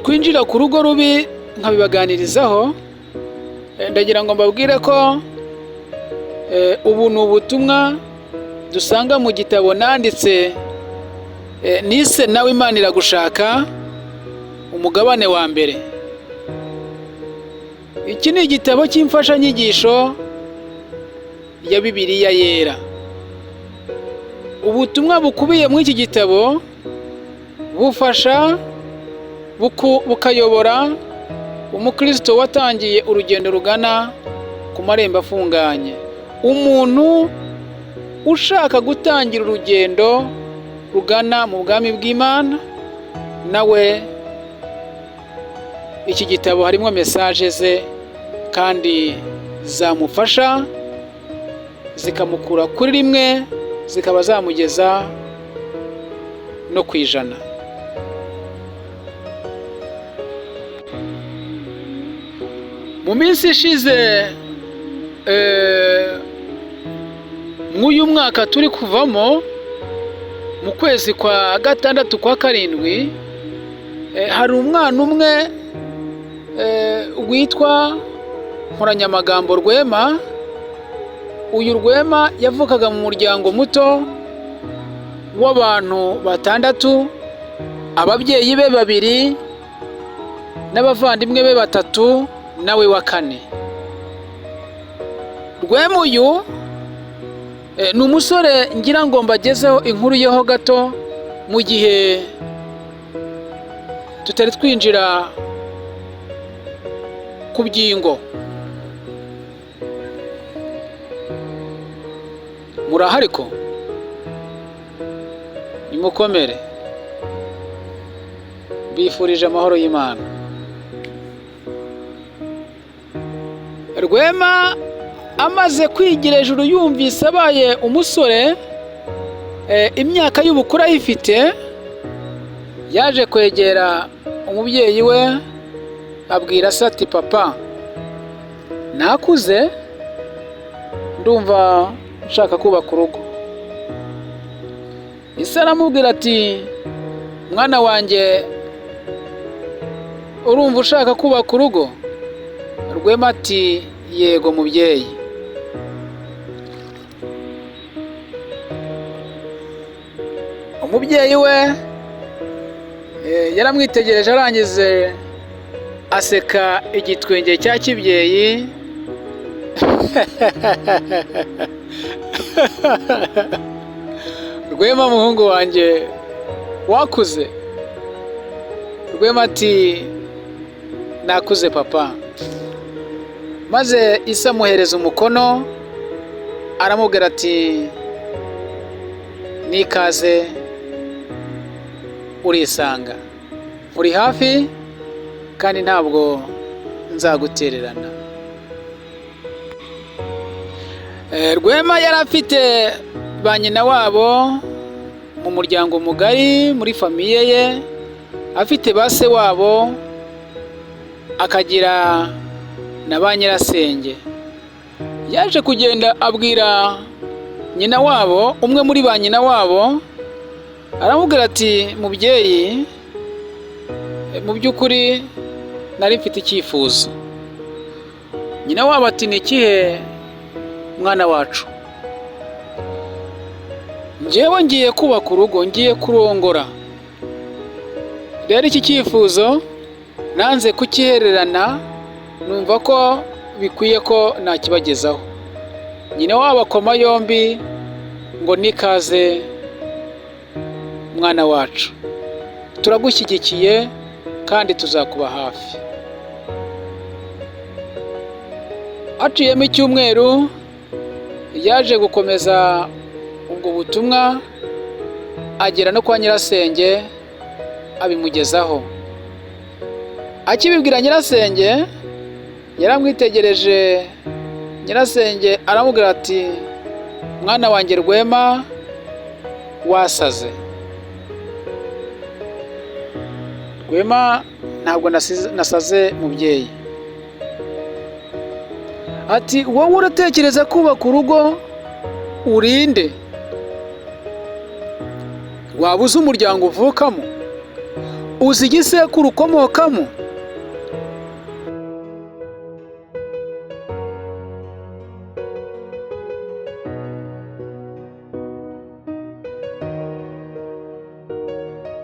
twinjira ku rugo rubi nkabibaganirizaho, ndagira ngo mbabwire ko ubu ni ubutumwa dusanga mu gitabo nanditse nise nawe Imana iragushaka, umugabane wa mbere. Iki ni igitabo cy'imfashanyigisho ya Bibiliya yera. Ubutumwa bukubiye muri iki gitabo bufasha bukayobora umukristo watangiye urugendo rugana ku marembo afunganye. Umuntu ushaka gutangira urugendo rugana mu bwami bw'Imana, nawe iki gitabo harimo mesaje ze kandi zamufasha, zikamukura kuri rimwe zikaba zamugeza no ku 100. Mu minsi ishize mw'uyu mwaka turi kuvamo, mu kwezi kwa 6 kwa 7, hari umwana umwe witwa Nkoranyamagambo Rwema. Uyu Rwema yavukaga mu muryango muto w'abantu 6, ababyeyi be 2 n'abavandimwe be 3 nawe wa 4. Rwema uyu ni umusore ngira ngo mbagezeho inkuru yeho gato mu gihe tutari twinjira ku byingo. Murahari ko? Nimukomere. Bifurije amahoro y'Imana. Rwema amaze kwigira hejuru, yumvise abaye umusore, imyaka y'ubukuru ayifite, yaje kwegera umubyeyi we abwira se ati, papa, nakuze ndumva nshaka kubaka urugo. Ise aramubwira ati, mwana wanjye, urumva ushaka kubaka urugo? Rwema ati, yego mubyeyi. Umubyeyi we yaramwitegereje, arangize aseka igitwenge cya kibyeyi. Rwema, muhungu wanjye, wakuze? Rwema ati, nakuze papa. Maze Isa amuhereza umukono, aramubwira ati, nikaze, urisanga, uri hafi kandi ntabwo nzagutererana. Rwema yari afite ba nyina wabo mu muryango mugari, muri famiye ye, afite ba se wabo, akagira na ba nyirasenge. Yaje kugenda abwira nyina wabo, umwe muri ba nyina wabo, aramubwira ati, mubyeyi, mu by'ukuri nari mfite icyifuzo. Nyina wabo ati, ni ikihe mwana wacu? Njyewe ngiye kubaka urugo, ngiye kurongora. Rero iki cyifuzo nanze kukihererana, numva ko bikwiye ko nakibagezaho. Nyina wabo akoma yombi ngo, nikaze mwana wacu, turagushyigikiye kandi tuzakuba hafi. Haciyemo icyumweru, yaje gukomeza ubwo butumwa, agera no kwa nyirasenge abimugezaho. Akibibwira nyirasenge, yaramwitegereje. Nyirasenge aramubwira ati, mwana wanjye Rwema, wasaze. Rwema, ntabwo nasaze mubyeyi. Ati, wowe uratekereza kubaka urugo urinde? Waba uzi umuryango uvukamo? uzi igisekuru ukomokamo?